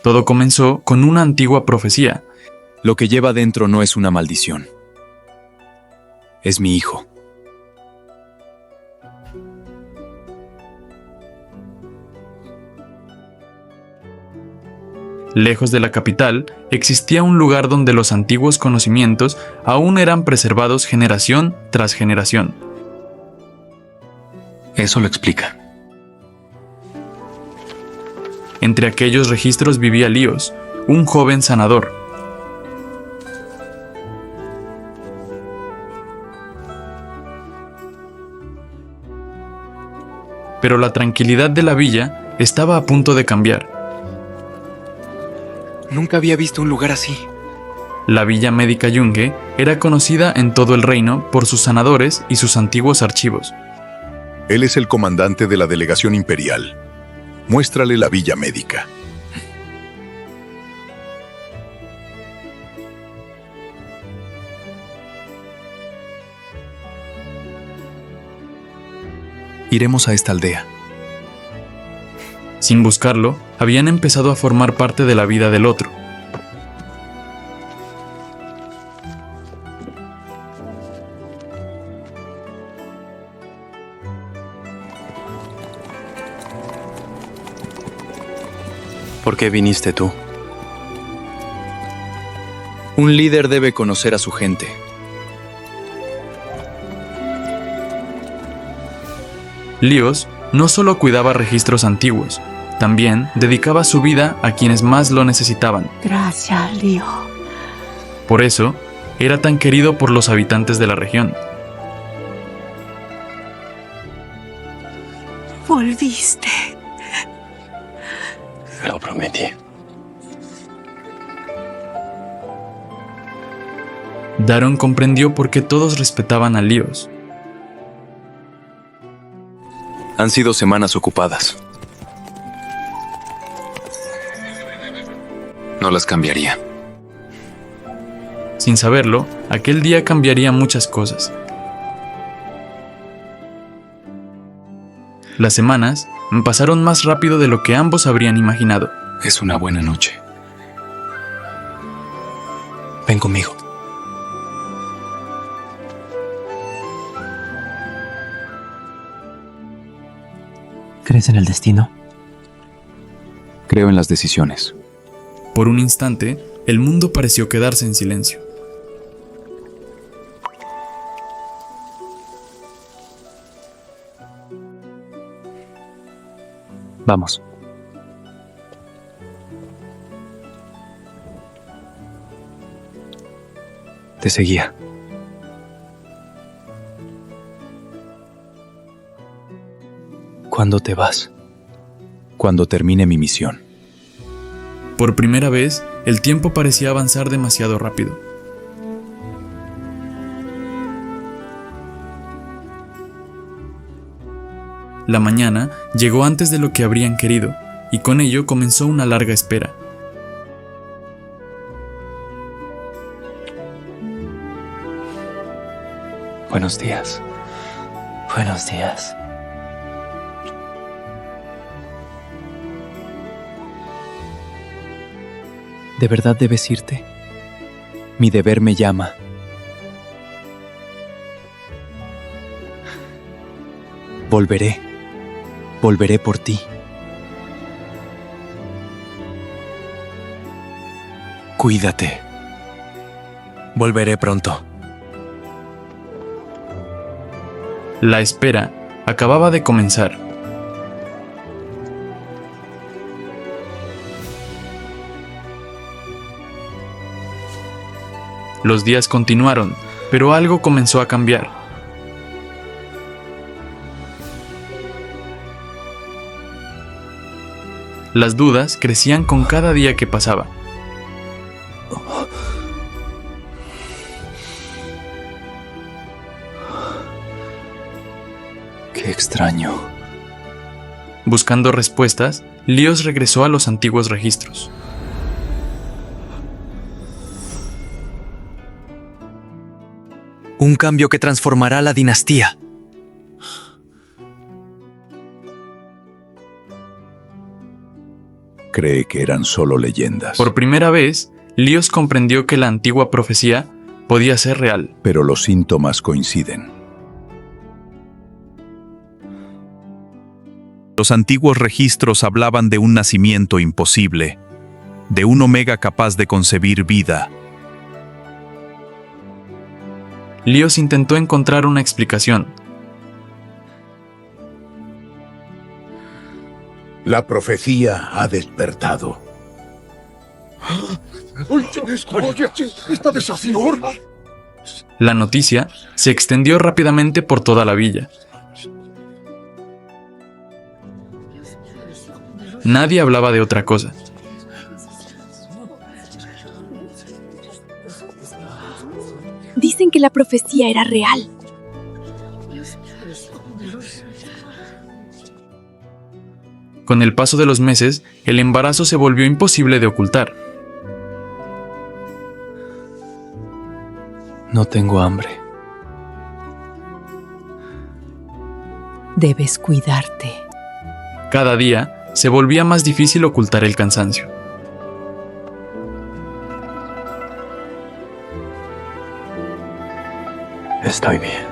Todo comenzó con una antigua profecía. Lo que lleva dentro no es una maldición. Es mi hijo. Lejos de la capital, existía un lugar donde los antiguos conocimientos aún eran preservados generación tras generación. Eso lo explica. Entre aquellos registros vivía Líos, un joven sanador. Pero la tranquilidad de la villa estaba a punto de cambiar. Nunca había visto un lugar así. La Villa Médica Yungue era conocida en todo el reino por sus sanadores y sus antiguos archivos. Él es el comandante de la delegación imperial. Muéstrale la Villa Médica. Iremos a esta aldea. Sin buscarlo, habían empezado a formar parte de la vida del otro. ¿Por qué viniste tú? Un líder debe conocer a su gente. Líos no solo cuidaba registros antiguos, también dedicaba su vida a quienes más lo necesitaban. Gracias, Lío. Por eso, era tan querido por los habitantes de la región. Volviste. Lo prometí. Daron comprendió por qué todos respetaban a Líos. Han sido semanas ocupadas. No las cambiaría. Sin saberlo, aquel día cambiaría muchas cosas. Las semanas pasaron más rápido de lo que ambos habrían imaginado. Es una buena noche. Ven conmigo. ¿Crees en el destino? Creo en las decisiones. Por un instante, el mundo pareció quedarse en silencio. Vamos. Te seguía. ¿Cuándo te vas? Cuando termine mi misión. Por primera vez, el tiempo parecía avanzar demasiado rápido. La mañana llegó antes de lo que habrían querido, y con ello comenzó una larga espera. Buenos días. Buenos días. ¿De verdad debes irte? Mi deber me llama. Volveré. Volveré por ti. Cuídate. Volveré pronto. La espera acababa de comenzar. Los días continuaron, pero algo comenzó a cambiar. Las dudas crecían con cada día que pasaba. Qué extraño. Buscando respuestas, Líos regresó a los antiguos registros. Un cambio que transformará la dinastía. cree que eran solo leyendas. Por primera vez, Líos comprendió que la antigua profecía podía ser real. Pero los síntomas coinciden. Los antiguos registros hablaban de un nacimiento imposible, de un omega capaz de concebir vida. Líos intentó encontrar una explicación. La profecía ha despertado. La noticia se extendió rápidamente por toda la villa. Nadie hablaba de otra cosa. Dicen que la profecía era real. Con el paso de los meses, el embarazo se volvió imposible de ocultar. No tengo hambre. Debes cuidarte. Cada día se volvía más difícil ocultar el cansancio. Estoy bien.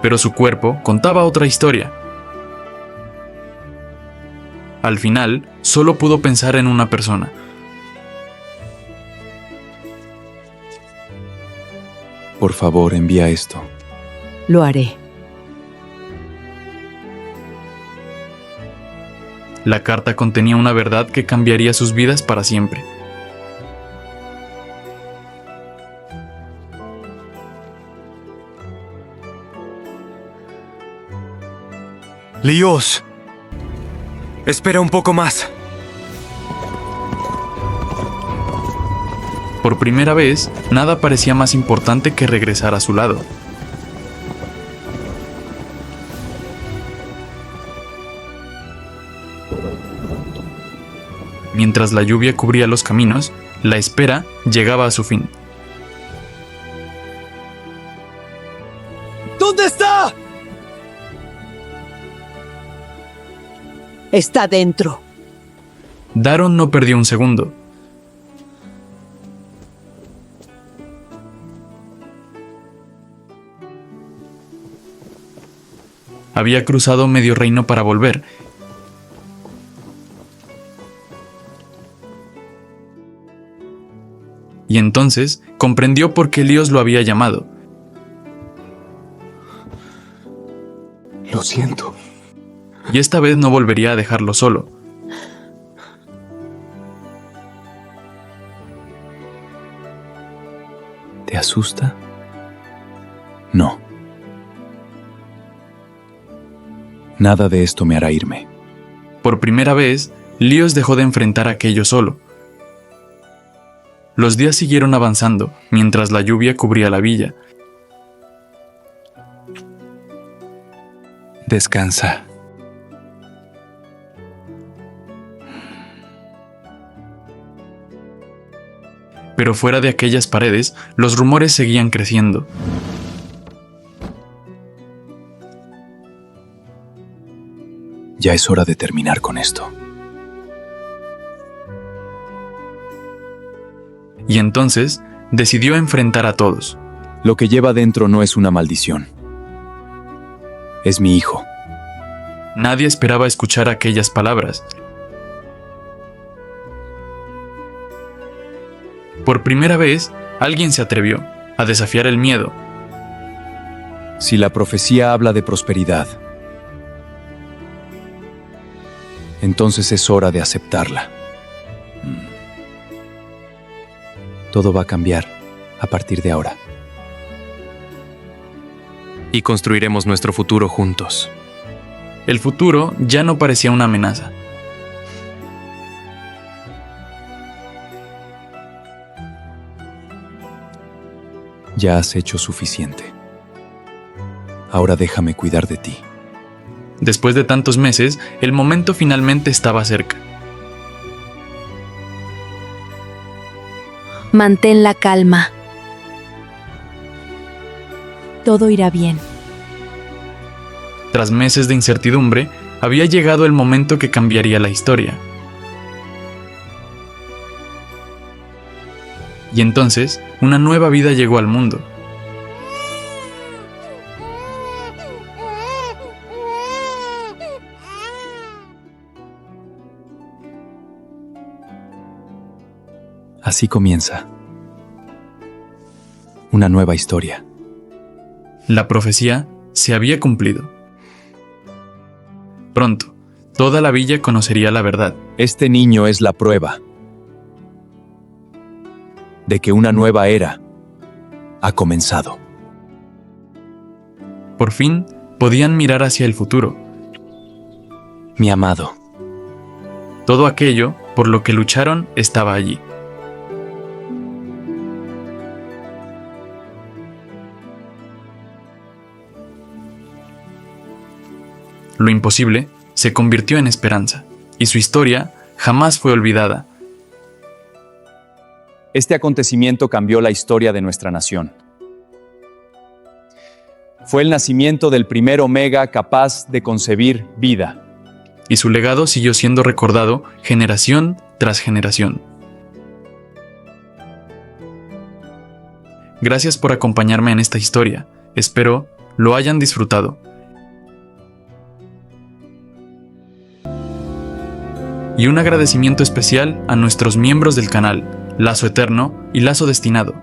Pero su cuerpo contaba otra historia. Al final, solo pudo pensar en una persona. Por favor, envía esto. Lo haré. La carta contenía una verdad que cambiaría sus vidas para siempre. Líos, espera un poco más. Por primera vez, nada parecía más importante que regresar a su lado. Mientras la lluvia cubría los caminos, la espera llegaba a su fin. ¿Dónde está? Está dentro. Daron no perdió un segundo. Había cruzado medio reino para volver. Y entonces comprendió por qué Líos lo había llamado. Lo siento. Y esta vez no volvería a dejarlo solo. ¿Te asusta? No. Nada de esto me hará irme. Por primera vez, Líos dejó de enfrentar aquello solo. Los días siguieron avanzando, mientras la lluvia cubría la villa. Descansa. Pero fuera de aquellas paredes, los rumores seguían creciendo. Ya es hora de terminar con esto. Y entonces, decidió enfrentar a todos. Lo que lleva dentro no es una maldición. Es mi hijo. Nadie esperaba escuchar aquellas palabras. Por primera vez, alguien se atrevió a desafiar el miedo. Si la profecía habla de prosperidad, entonces es hora de aceptarla. Todo va a cambiar a partir de ahora. Y construiremos nuestro futuro juntos. El futuro ya no parecía una amenaza. Ya has hecho suficiente. Ahora déjame cuidar de ti. Después de tantos meses, el momento finalmente estaba cerca. Mantén la calma. Todo irá bien. Tras meses de incertidumbre, había llegado el momento que cambiaría la historia. Y entonces, una nueva vida llegó al mundo. Así comienza una nueva historia. La profecía se había cumplido. Pronto, toda la villa conocería la verdad. Este niño es la prueba de que una nueva era ha comenzado. Por fin, podían mirar hacia el futuro. Mi amado, Todo aquello por lo que lucharon estaba allí. Lo imposible se convirtió en esperanza, y su historia jamás fue olvidada. este acontecimiento cambió la historia de nuestra nación. Fue el nacimiento del primer Omega capaz de concebir vida. Y su legado siguió siendo recordado generación tras generación. Gracias por acompañarme en esta historia. Espero lo hayan disfrutado. Y un agradecimiento especial a nuestros miembros del canal, Lazo Eterno y Lazo Destinado,